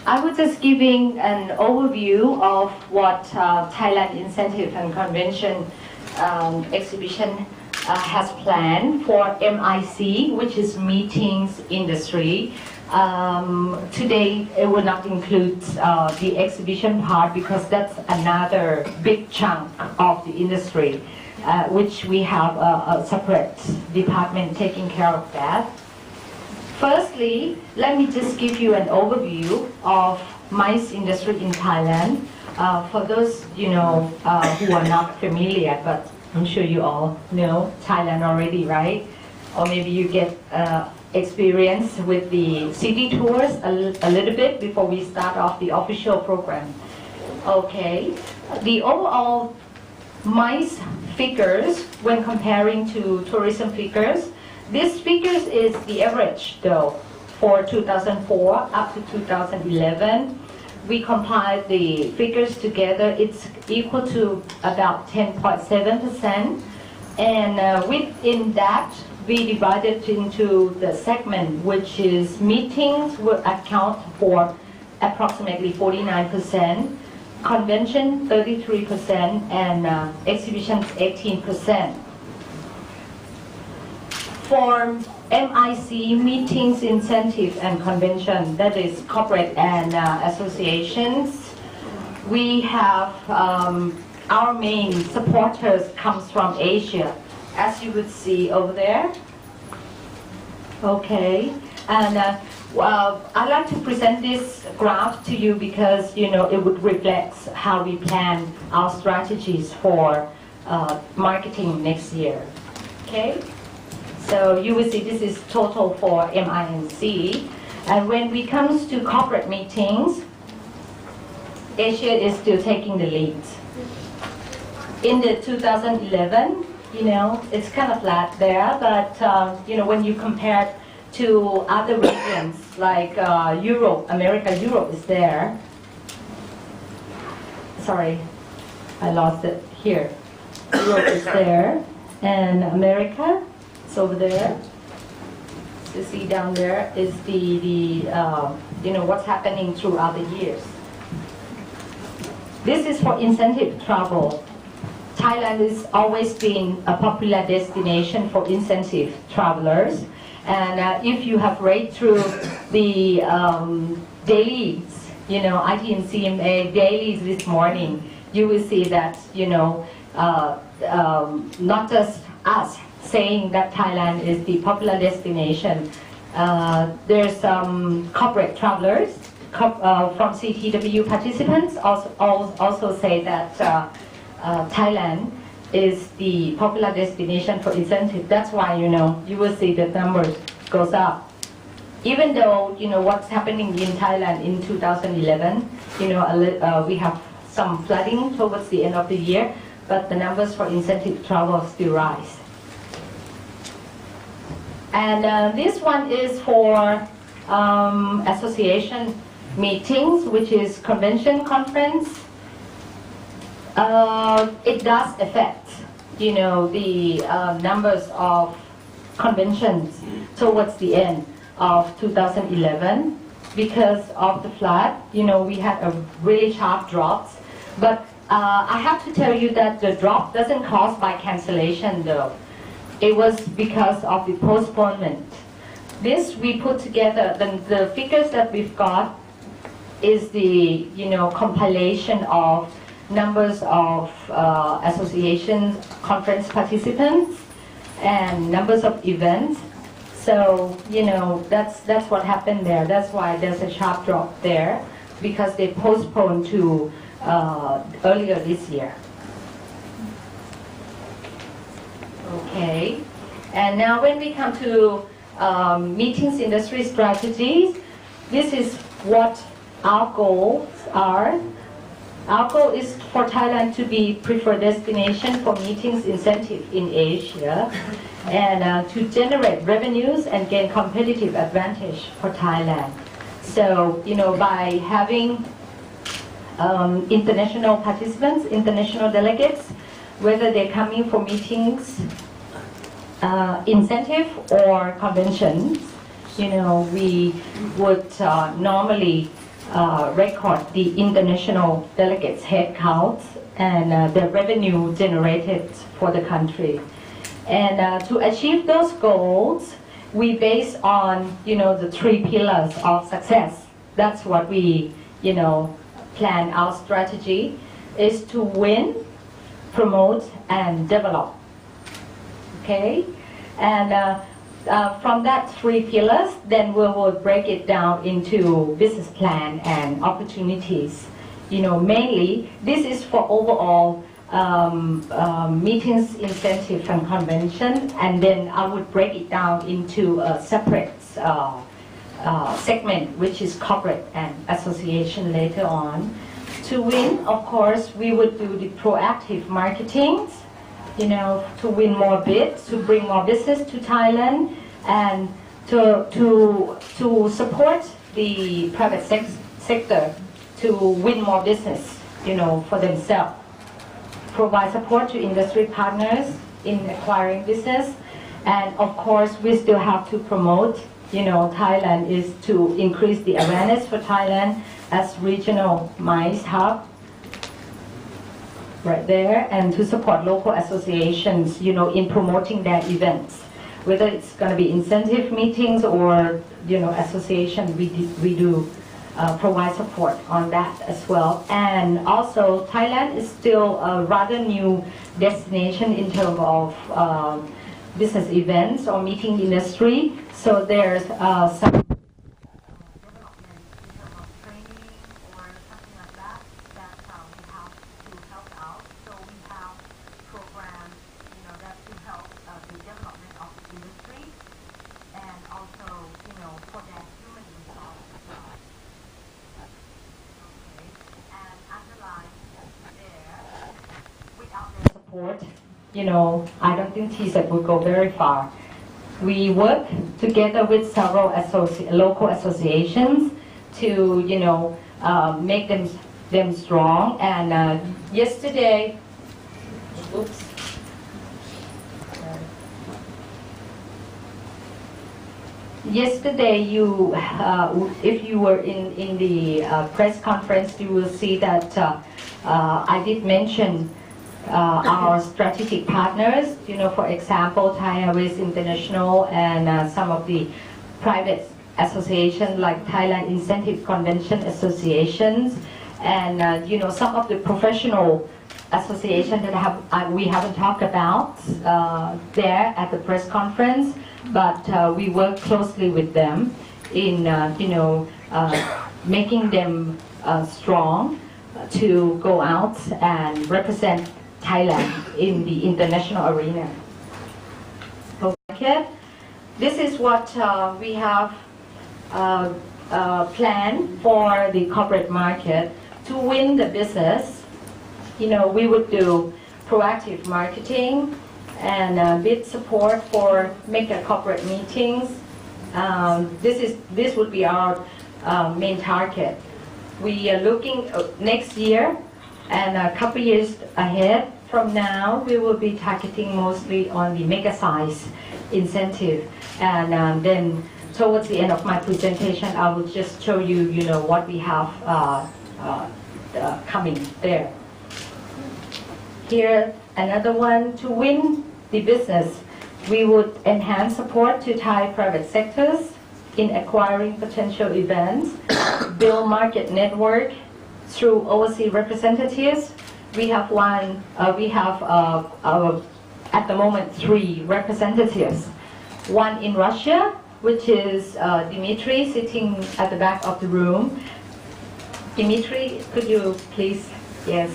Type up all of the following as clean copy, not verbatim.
I was just giving an overview of what Thailand Incentive and Convention Exhibition has planned for MIC, which is Meetings Industry. Today it will not include the exhibition part because that's another big chunk of the industry, which we have a separate department taking care of that. Firstly, let me just give you an overview of MICE industry in Thailand. For those who are not familiar, but I'm sure you all know Thailand already, right? Or maybe you get experience with the city tours a little bit before we start off the official program. Okay, the overall MICE figures when comparing to tourism figures, this figures is the average though for 2004 up to 2011. We compiled the figures together. It's equal to about 10.7%, and within that we divided into the segment, which is meetings will account for approximately 49%, convention 33%, and exhibitions 18%. For MIC, Meetings, Incentive and Convention, that is corporate and associations, we have our main supporters comes from Asia, as you would see over there. Okay, and I'd like to present this graph to you because it would reflect how we plan our strategies for marketing next year. Okay. So you will see this is total for MINC. And when it comes to corporate meetings, Asia is still taking the lead. In the 2011, it's kind of flat there, but when you compare to other regions like Europe, Europe is there. Sorry, I lost it here. Europe is there, and America. Over there, you see down there is the what's happening throughout the years. This is for incentive travel. Thailand has always been a popular destination for incentive travelers, and if you have read through the dailies, IT and CMA dailies this morning, you will see that not just us saying that Thailand is the popular destination. There's some corporate travelers from CTW participants also say that Thailand is the popular destination for incentive. That's why you will see the numbers goes up. Even though what's happening in Thailand in 2011, we have some flooding towards the end of the year, but the numbers for incentive travel still rise. And this one is for association meetings, which is convention conference. It does affect, the numbers of conventions towards the end of 2011 because of the flood. We had a really sharp drop, but I have to tell you that the drop doesn't caused by cancellation though. It was because of the postponement. This we put together, the figures that we've got is the compilation of numbers of associations, conference participants, and numbers of events. So that's what happened there. That's why there's a sharp drop there because they postponed to earlier this year. Okay, and now when we come to meetings industry strategies, this is what our goals are. Our goal is for Thailand to be preferred destination for meetings incentive in Asia and to generate revenues and gain competitive advantage for Thailand. So, by having international participants, international delegates, whether they're coming for meetings, incentive or conventions, we would normally record the international delegates head count and the revenue generated for the country. And to achieve those goals, we base on, the 3 pillars of success. That's what we, plan. Our strategy is to win, promote, and develop. Okay? And from that 3 pillars, then we will break it down into business plan and opportunities. Mainly, this is for overall meetings, incentive, and convention, and then I would break it down into a separate segment, which is corporate and association later on. To win, of course, we would do the proactive marketing, to win more bids, to bring more business to Thailand, and to support the private sector to win more business, for themselves. Provide support to industry partners in acquiring business, and of course, we still have to promote. Thailand is to increase the awareness for Thailand as regional MICE hub, right there, and to support local associations, in promoting their events. Whether it's going to be incentive meetings or, association, we do provide support on that as well. And also, Thailand is still a rather new destination in terms of business events or meeting industry. So there's some development in terms of training or something like that we have to help out. So we have programs, that to help the development of the industry and also, for that human resource as well. Okay, and underline there, without their support, I don't think TCEB will go very far. We work together with several local associations to, make them strong. And yesterday, yesterday, if you were in the press conference, you will see that I did mention our strategic partners, for example, Thai Airways International and some of the private associations like Thailand Incentive Convention Associations, and some of the professional associations that we haven't talked about there at the press conference, but we work closely with them in making them strong to go out and represent Thailand in the international arena. Okay, this is what we have planned for the corporate market. To win the business, we would do proactive marketing and bid support for mega corporate meetings. This would be our main target. We are looking next year. And a couple years ahead from now, we will be targeting mostly on the mega size incentive. And then towards the end of my presentation, I will just show you, what we have coming there. Here, another one. To win the business, we would enhance support to Thai private sectors in acquiring potential events, build market network, through overseas representatives. We have at the moment 3 representatives. One in Russia, which is Dimitri, sitting at the back of the room. Dimitri, could you please? Yes.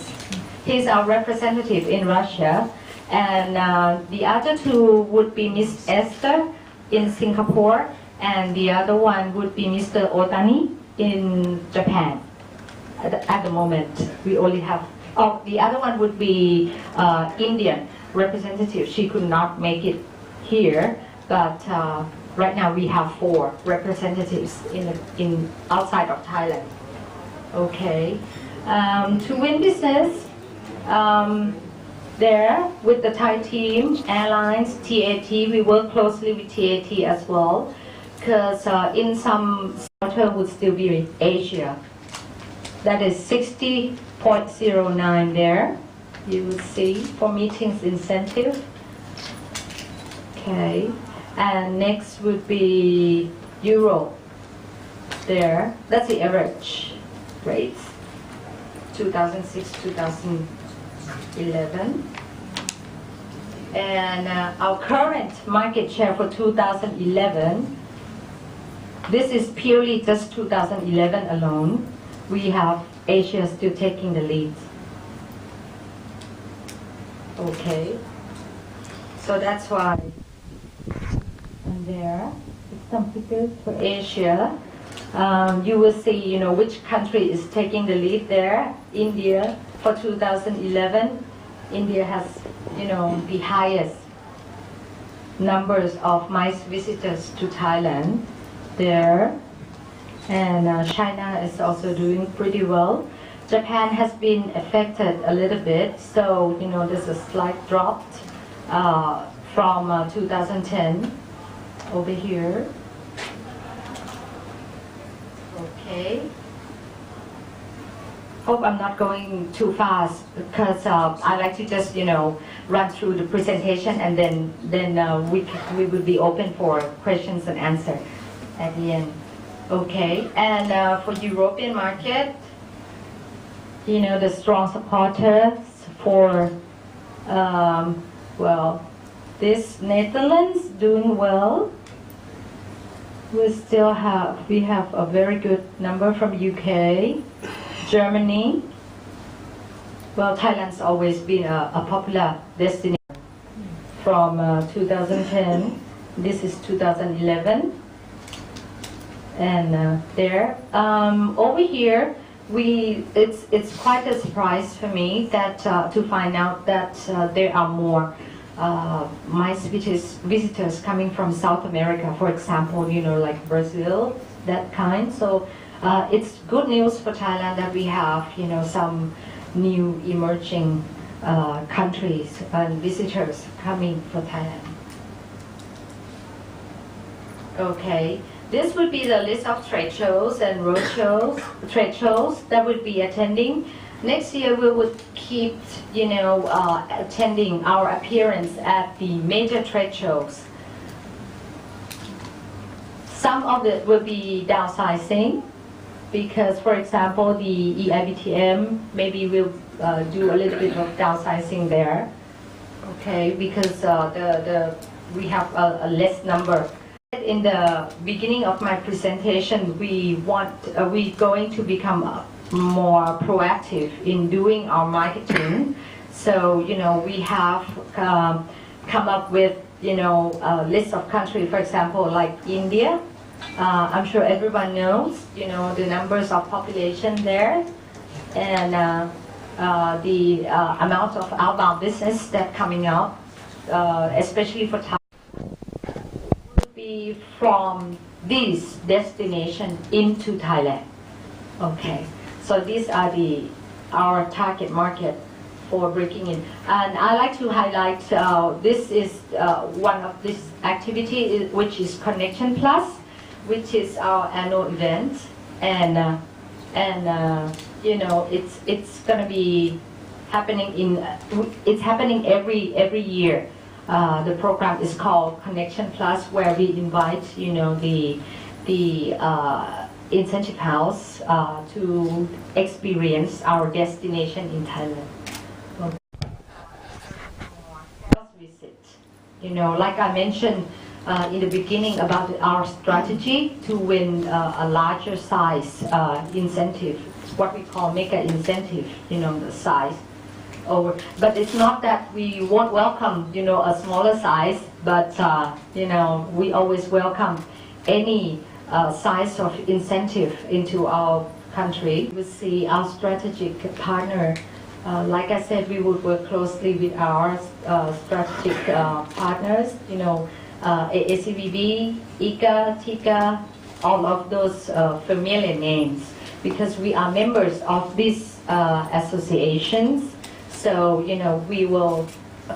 He's our representative in Russia. And the other 2 would be Miss Esther in Singapore, and the other one would be Mr. Otani in Japan. At the moment, we only have, the other one would be Indian representative. She could not make it here, but right now we have 4 representatives in outside of Thailand. Okay, to win business, there with the Thai team, airlines, TAT, we work closely with TAT as well, because in some sector would still be Asia. That is 60.09 there. You will see for meetings incentive. Okay, and next would be Euro. There, that's the average rates. 2006, 2011. And our current market share for 2011, this is purely just 2011 alone. We have Asia still taking the lead. Okay, so that's why. And there, some figures for Asia. You will see, which country is taking the lead there. India for 2011. India has, the highest numbers of MICE visitors to Thailand there. And China is also doing pretty well. Japan has been affected a little bit, so there's a slight drop from 2010 over here. Okay. Hope I'm not going too fast because I like to just run through the presentation, and then we will be open for questions and answers at the end. Okay, and for European market, the strong supporters for this Netherlands doing well. We have a very good number from UK, Germany. Well, Thailand's always been a popular destination from 2010. This is 2011. And there, over here, it's quite a surprise for me that to find out that there are more MICE visitors coming from South America, for example, like Brazil, that kind. So it's good news for Thailand that we have, some new emerging countries and visitors coming for Thailand. Okay, this would be the list of trade shows and road shows, trade shows that would be attending. Next year we would keep, attending our appearance at the major trade shows. Some of it will be downsizing because, for example, the EIBTM, maybe we'll do a little bit of downsizing there. Okay, because we have a less number. In the beginning of my presentation, we're going to become more proactive in doing our marketing. So, we have come up with, a list of countries, for example, like India. I'm sure everyone knows, the numbers of population there, and the amount of outbound business that coming out, especially for Thailand, would be from this destination into Thailand. Okay. So these are our target market for breaking in. And I like to highlight, this is one of this activity, which is Connection Plus, which is our annual event. And it's going to be happening it's happening every year. The program is called Connection Plus, where we invite, the Incentive House to experience our destination in Thailand. Visit. Like I mentioned in the beginning about our strategy to win a larger size incentive, what we call mega incentive, the size. But it's not that we won't welcome, a smaller size, but we always welcome any size of incentive into our country. We see our strategic partner. Like I said, we would work closely with our strategic partners, ACBB, ICA, TICA, all of those familiar names, because we are members of these associations. So, we will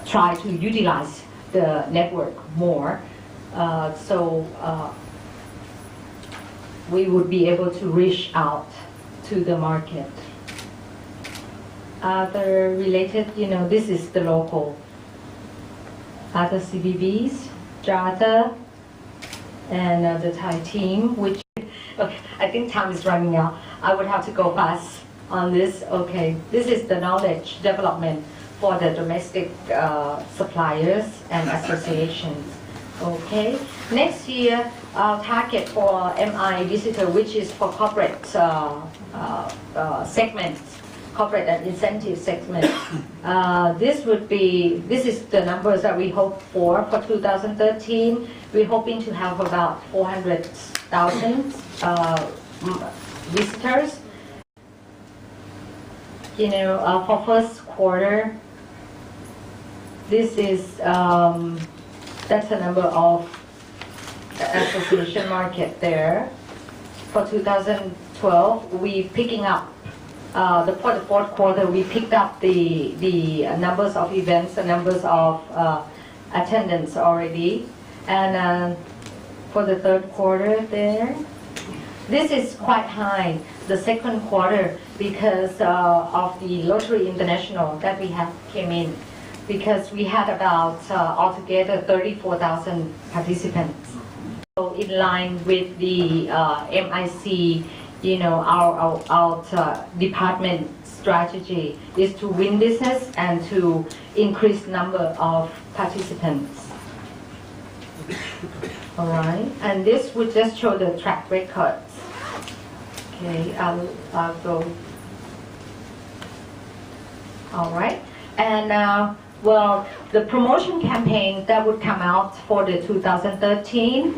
try to utilize the network more. We would be able to reach out to the market. Other related, this is the local. Other CBBs, Strata, and the Thai team, which, okay, I think time is running out. I would have to go fast on this. Okay, this is the knowledge development for the domestic suppliers and associations. Okay, next year, our target for MI visitor, which is for corporate segments, corporate and incentive segment. This is the numbers that we hope for 2013. We're hoping to have about 400,000 visitors. For first quarter, this is that's the number of association market there. For 2012, we picking up. For the fourth quarter, we picked up the numbers of events, the numbers of attendance already, and for the third quarter there, this is quite high. The second quarter because of the Lottery International that we have came in, because we had about altogether 34,000 participants. So in line with the MIC. Our department strategy is to win business and to increase number of participants. All right, and this would just show the track records. Okay, I'll go. All right, and well, the promotion campaign that would come out for the 2013.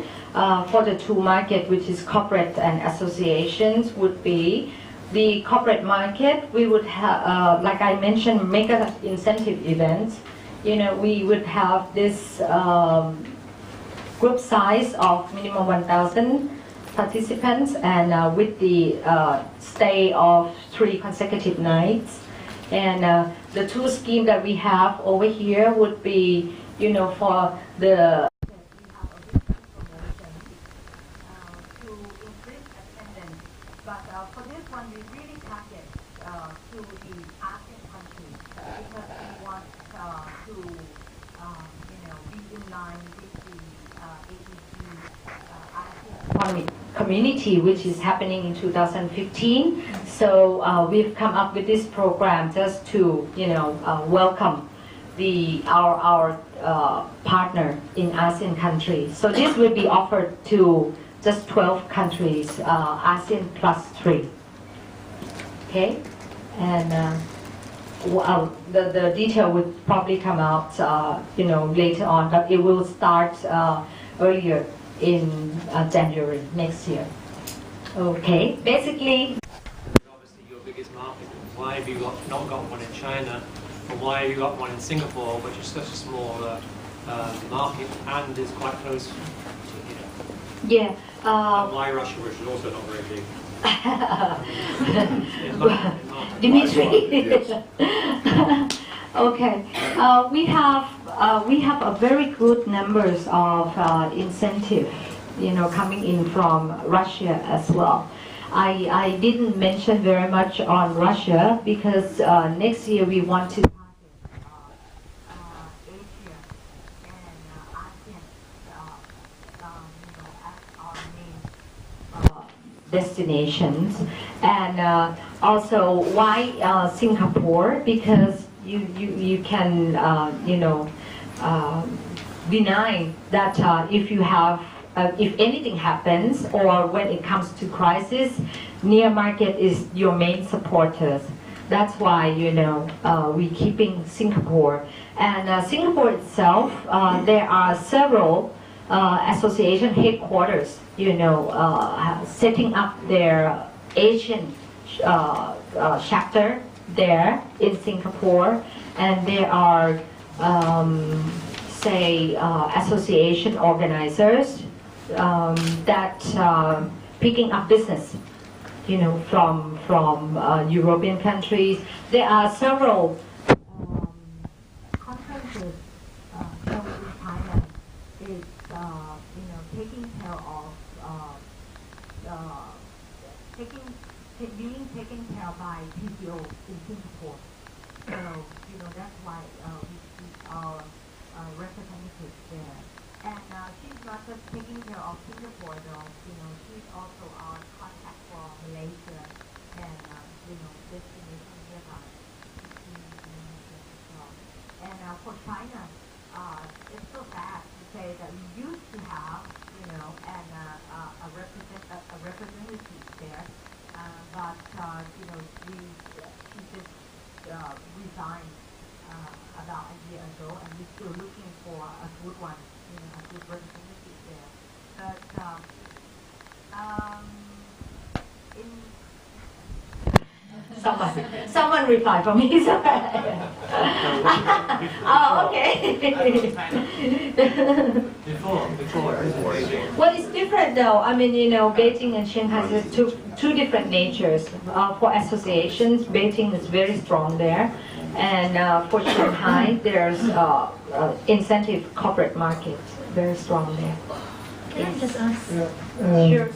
For the two market, which is corporate and associations, would be the corporate market. We would have, like I mentioned, mega incentive events. We would have this group size of minimum 1,000 participants, and with the stay of 3 consecutive nights. And the two schemes that we have over here would be, for the for this one, we really target to the ASEAN countries because we want to, be in line with the ASEAN Economic Community, which is happening in 2015. So we've come up with this program just to, welcome our partner in ASEAN countries. So this will be offered to just 12 countries, ASEAN plus 3. Okay, and the detail would probably come out, later on, but it will start earlier in January next year. Okay, basically. Obviously, your biggest market. Why have you not got one in China, and why have you got one in Singapore, which is such a small market and is quite close to, Yeah. And why Russia, which is also not very big? Dimitri. Okay. We have a very good numbers of incentive, coming in from Russia as well. I didn't mention very much on Russia because next year we want to destinations, and also why Singapore, because you can deny that if you have if anything happens or when it comes to crisis, near market is your main supporters. That's why we keeping Singapore, and Singapore itself there are several association headquarters, setting up their Asian chapter there in Singapore, and there are, association organizers that picking up business, from European countries. There are several conferences here in Thailand. Is taking care of being taken care of by PCO in Singapore. So, that's why we see our representatives there. And she's not just taking care of Singapore though, she's also our contact for Malaysia and, destination nearby Indonesia as well. And for China, it's so sad to say that we used to have, and a representative there, but she just resigned about a year ago, and we're still looking for a good one, a good representative there. But someone replied for me. So oh, okay. Before Well, it's different though. I mean, Beijing and Shanghai has two different natures. For associations, Beijing is very strong there, and for Shanghai, there's incentive corporate market very strong there. Can I just ask? Sure.